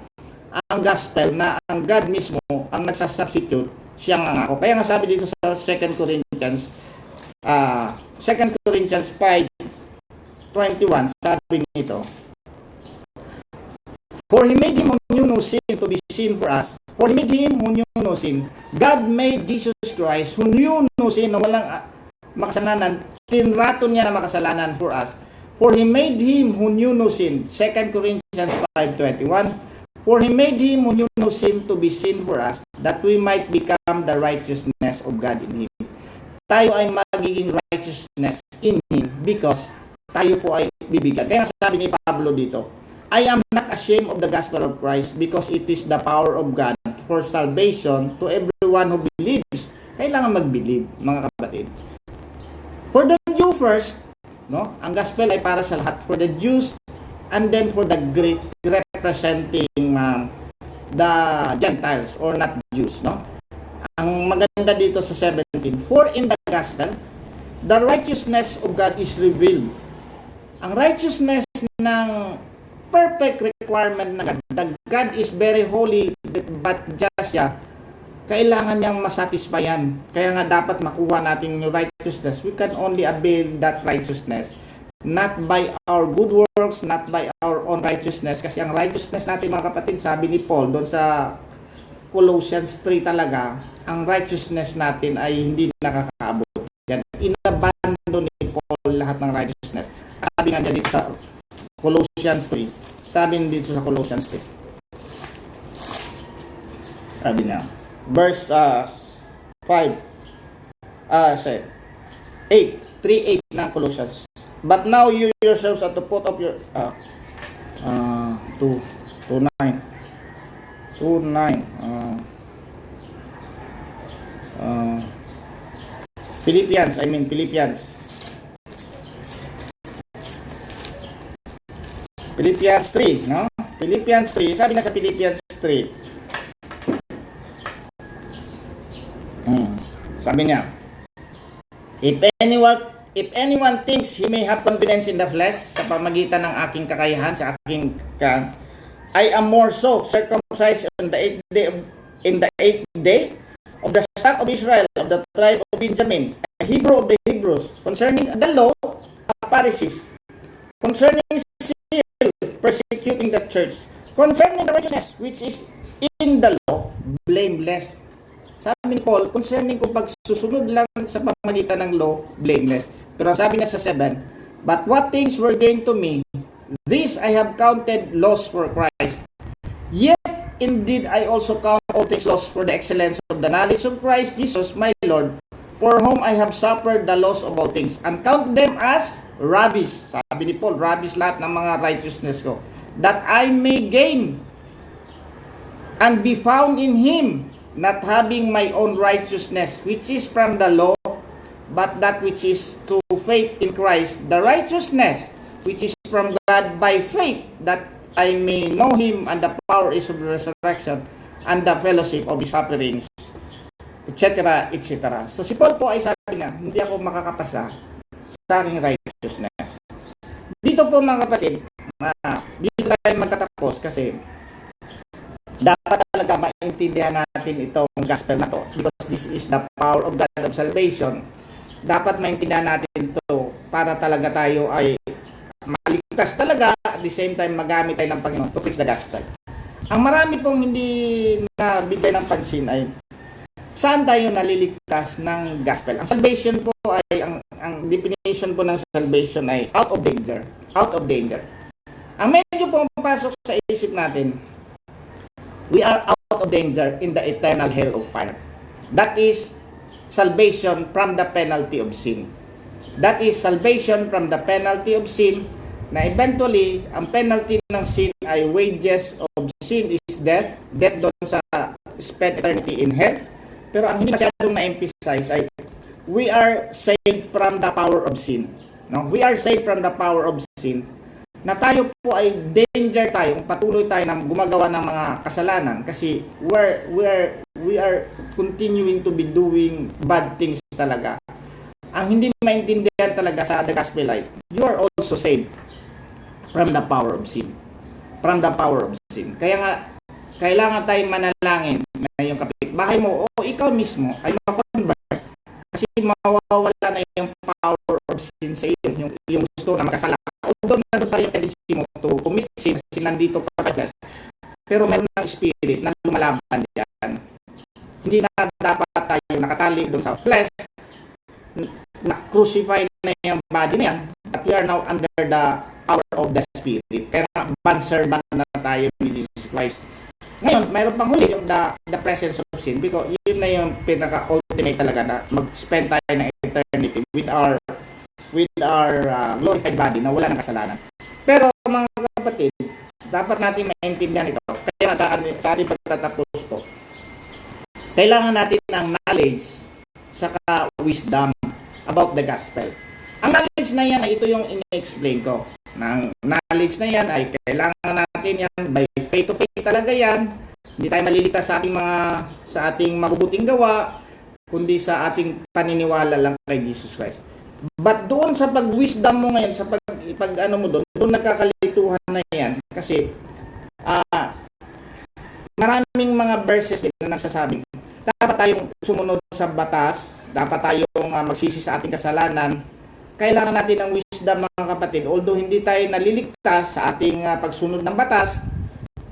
A: ang gospel na ang God mismo ang nagsasubstitute, siyang angako. Kaya nga sabi dito sa 2 Corinthians 5:21, sabi nito, for He made Him who knew no sin to be sin for us, For He made Him who knew no sin. God made Jesus Christ who knew no sin, na walang makasalanan, tinrato niya na makasalanan for us. For He made Him who knew no sin. 2 Corinthians 5:21. For He made Him who knew no sin to be sin for us, that we might become the righteousness of God in Him. Tayo ay magiging righteousness in Him because tayo po ay bibigyan. Kaya sabi ni Pablo dito, I am not ashamed of the gospel of Christ because it is the power of God for salvation to everyone who believes. Kailangan mag-believe, mga kapatid. For the Jew first, no? Ang gospel ay para sa lahat. For the Jews and then for the Greek representing the Gentiles or not Jews, no? Ang maganda dito sa 17, for in the gospel, the righteousness of God is revealed. Ang righteousness ng perfect requirement na God is very holy but just kailangan niyang masatisfyan. Kaya nga dapat makuha natin yung righteousness. We can only avail that righteousness not by our good works, not by our own righteousness. Kasi ang righteousness natin, mga kapatid, sabi ni Paul doon sa Colossians 3 talaga, ang righteousness natin ay hindi nakakaabot. Yan, inabandon ni Paul lahat ng righteousness. Sabi nga dito sa Colossians 3. Sabi dito sa Colossians 3. Sabi niya, verse 5, 3:8 ng Colossians. But now you yourselves are to put up your 2:9 Philippians 3, no? Philippians 3, sabi na sa Philippians 3. Sabi niya, if anyone thinks he may have confidence in the flesh, sa pamagitan ng aking kakayahan, sa aking I am more so circumcised on the 8th day in the 8th day of the stock of Israel, of the tribe of Benjamin, a Hebrew of the Hebrews, concerning the law, a Pharisees, concerning zeal, persecuting the church, concerning the righteousness which is in the law, blameless. Sabi ni Paul, concerning kung pagsusunod lang sa pamagitan ng law, blameless. Pero sabi niya sa 7, but what things were gained to me, this I have counted loss for Christ. Yet indeed I also count all things loss for the excellence of the knowledge of Christ Jesus my Lord, for whom I have suffered the loss of all things, and count them as rubbish. Sabi ni Paul, rubbish lahat ng mga righteousness ko, that I may gain and be found in Him, not having my own righteousness, which is from the law, but that which is through faith in Christ, the righteousness which is from God by faith, that I may know Him and the power is of the resurrection and the fellowship of His sufferings, etc., etc. So si Paul po ay sabi nga, hindi ako makakapasa sa aking righteousness. Dito po, mga kapatid, dito tayo magtatapos kasi dapat talaga maintindihan natin itong gospel na to, because this is the power of God of salvation. Dapat maintindihan natin ito para talaga tayo ay maligtas talaga, at the same time magamit tayo ng Panginoon to preach the gospel. Ang marami pong hindi nabigay ng pansin ay saan tayo naliligtas ng gospel. Ang salvation po ay, ang definition po ng salvation ay out of danger. Out of danger. Ang medyo pumapasok sa isip natin, we are out of danger in the eternal hell of fire. That is salvation from the penalty of sin. That is salvation from the penalty of sin, na eventually, ang penalty ng sin ay wages of sin is death. Death doon sa spend eternity in hell. Pero ang hindi masyadong na-emphasize ay we are saved from the power of sin. No? We are saved from the power of sin, na tayo po ay danger tayo, patuloy tayo na gumagawa ng mga kasalanan kasi we are continuing to be doing bad things talaga. Ang hindi maintindihan talaga sa the gospel life, you are also saved from the power of sin. From the power of sin. Kaya nga, kailangan tayong manalangin na yung kapitbahay mo o ikaw mismo ay ma-convert kasi mawawala na yung power of sin sa iyo, yung gusto na makasalanan. Although nandun pa rin tendency mo to commit sin kasi nandito pa pero meron ng spirit na lumalaban diyan. Hindi na dapat tayo nakatali doon sa flesh, na crucify na yung body na yan, but we are now under the power of the spirit. Kaya bond servant na tayo ni Jesus Christ. Ngayon, mayroon pang huli yung the presence of sin, because yun na yung pinaka-ultimate talaga na mag-spend tayo ng eternity with our glorified body na wala ng kasalanan. Pero mga kapatid, dapat natin maintindihan ito. Kaya sa ating pagtatapos po, kailangan natin ng knowledge saka wisdom about the gospel. Ang knowledge na yan ay ito yung in-explain ko. Ang knowledge na yan ay kailangan natin yan by faith to faith talaga yan. Hindi tayo maliligtas sa ating mabubuting gawa, kundi sa ating paniniwala lang kay Jesus Christ. But doon sa pag-wisdom mo ngayon, sa pag-ano mo doon nagkakalituhan na yan. Kasi maraming mga verses din na nagsasabing dapat tayong sumunod sa batas, dapat tayong magsisi sa ating kasalanan. Kailangan natin ng wisdom, mga kapatid. Although hindi tayo naliligtas sa ating pagsunod ng batas,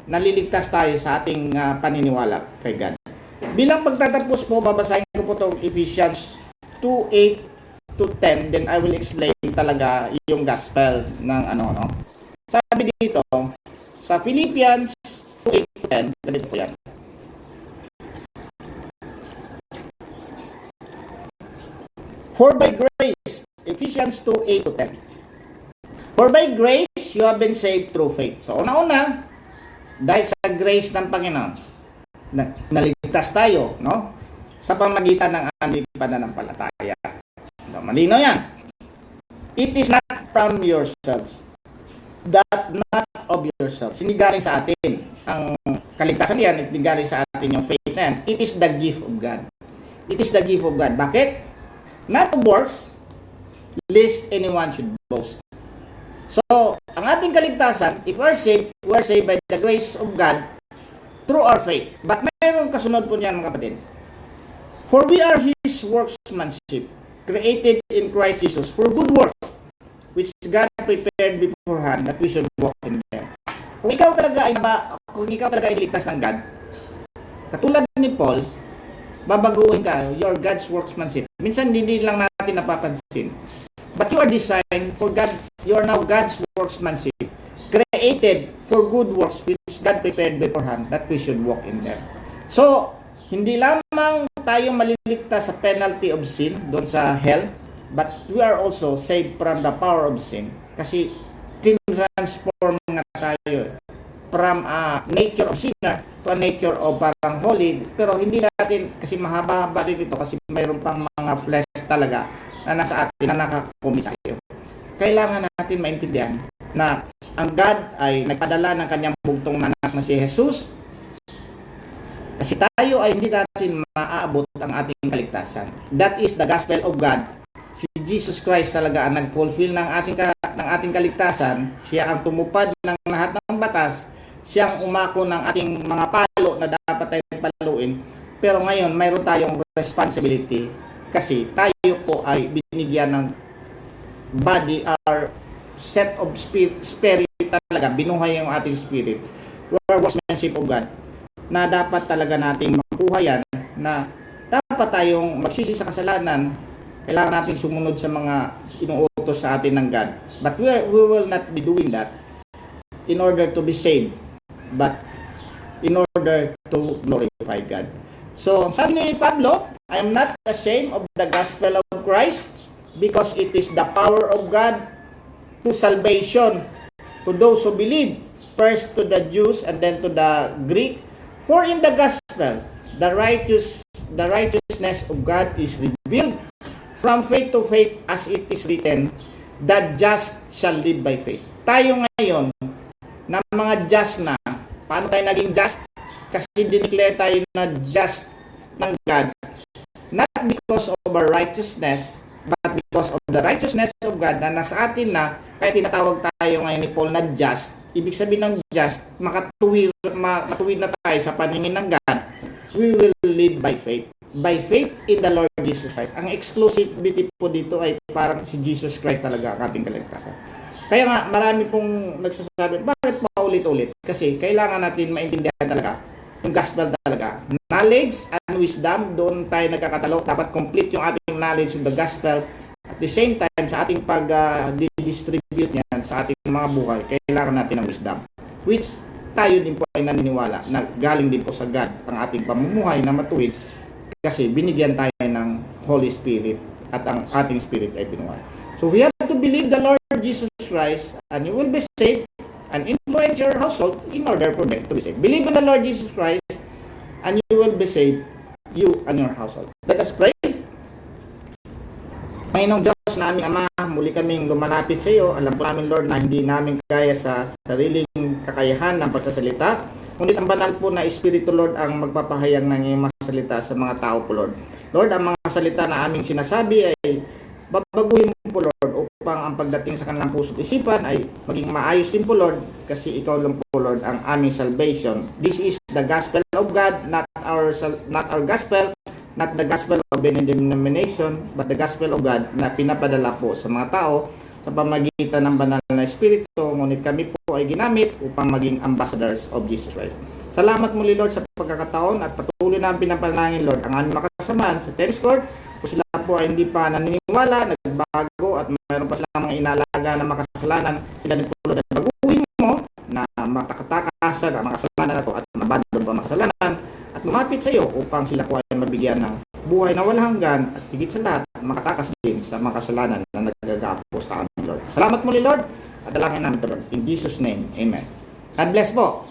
A: naliligtas tayo sa ating paniniwala kay God. Bilang pagtatapos po, babasahin ko po itong Ephesians 2:8 to 10, then I will explain talaga yung gospel ng ano. Sabi dito, sa Philippians 2:8 to 10, ganito po yan. For by grace, Ephesians 2:8 to 10. For by grace, you have been saved through faith. So, una-una, dahil sa grace ng Panginoon, naligtas tayo, no? Sa pamagitan ng ating pananampalataya. No, malino yan. It is not from yourselves. That not of yourselves. Hindi galing sa atin. Ang kaligtasan yan, hindi galing sa atin yung faith na yan. It is the gift of God. It is the gift of God. Bakit? Not of works, lest anyone should boast. So, ang ating kaligtasan, if we are saved by the grace of God through our faith. But mayroong kasunod po niyan, mga kapatid. For we are His workmanship, created in Christ Jesus for good works, which God prepared beforehand that we should walk in them. Kung ikaw talaga ay ligtas ng God, katulad ni Paul, babaguhin ka, you're God's workmanship. Minsan hindi lang natin napapansin. But you are designed for God, you are now God's workmanship, created for good works which God prepared beforehand that we should walk in them. So, hindi lamang tayo maliligtas sa penalty of sin doon sa hell, but we are also saved from the power of sin. Kasi transform nga tayo from a nature of sinner to a nature of parang holy, pero hindi natin, kasi mahaba-haba rin ito kasi mayroon pang mga flesh talaga na nasa atin na nakakumit tayo. Kailangan natin maintindihan na ang God ay nagpadala ng kanyang bugtong na anak na si Jesus kasi tayo ay hindi natin maaabot ang ating kaligtasan. That is the gospel of God. Si Jesus Christ talaga ang nag-fulfill ng ating kaligtasan. Siya ang tumupad ng lahat ng batas. Siya ang umako ng ating mga palo na dapat tayong paluin. Pero ngayon, mayroon tayong responsibility kasi tayo po ay binigyan ng body or set of spirit talaga. Binuhay yung ating spirit. We are workmanship of God na dapat talaga nating makuha yan, na dapat tayong magsisi sa kasalanan. Kailangan nating sumunod sa mga inuutos sa atin ng God. But we will not be doing that in order to be saved, but in order to glorify God. So, sabi ni Pablo, I am not ashamed of the gospel of Christ because it is the power of God to salvation to those who believe, first to the Jews and then to the Greek. For in the gospel, the righteousness of God is revealed from faith to faith, as it is written, the just shall live by faith. Tayo ngayon, na mga just na, paano tayo naging just? Kasi dineclare tayo na just ng God. Not because of our righteousness, but because of the righteousness of God na nasa atin na, kaya tinatawag tayo ngayon ni Paul na just. Ibig sabihin ng just, matuwid na tayo sa paningin ng God. We will live by faith. By faith in the Lord Jesus Christ. Ang exclusivity po dito ay parang si Jesus Christ talaga ang ating kaligtasan. Kaya nga, marami pong nagsasabi, bakit paulit-ulit? Kasi kailangan natin maintindihan talaga yung gospel talaga. Knowledge and wisdom, doon tayo nagkakatalo. Dapat complete yung ating knowledge of the gospel. At the same time, sa ating pag-distribute niyan sa ating mga buhay, kailangan natin ng wisdom. Which tayo din po ay naniniwala na galing din po sa God ang ating pamumuhay na matuwid kasi binigyan tayo ng Holy Spirit at ang ating spirit ay binuhay. So we have to believe the Lord Jesus Christ and you will be saved and influence your household in order for them to be saved. Believe in the Lord Jesus Christ and you will be saved, you and your household. Let us pray. Panginoong Diyos na aming Ama, muli kaming lumalapit sa iyo. Alam po namin, Lord, na hindi namin kaya sa sariling kakayahan ng pagsasalita. Ngunit ang banal po na Espiritu, Lord, ang magpapahayag ng iyong mga salita sa mga tao po, Lord. Lord, ang mga salita na aming sinasabi ay babaguhin mo po, Lord, upang ang pagdating sa kanilang puso't isipan ay maging maayos din po, Lord, kasi ikaw lang po, Lord, ang aming salvation. This is the gospel of God, not our gospel, not the gospel of any denomination, but the gospel of God na pinapadala po sa mga tao sa pamagitan ng banal na Espiritu. Ngunit kami po ay ginamit upang maging ambassadors of Jesus Christ. Salamat muli, Lord, sa pagkakataon at patuloy na pinapanalangin, Lord, ang aming makasamahan sa tennis court. Kung sila po ay hindi pa naniniwala, nagbago at mayroon pa silang mga inalaga na makasalanan, sila din po, Lord, ay baguhin mo na matakatakasan ang makasalanan na po at mabandon pa ang makasalanan at lumapit sa iyo upang sila po ay mabigyan ng buhay na walang hanggan at higit sa lahat makatakas din sa mga kasalanan na nagagapo sa amin, Lord. Salamat muli, Lord, at dalangin namin ito, Lord. In Jesus' name, Amen. God bless po.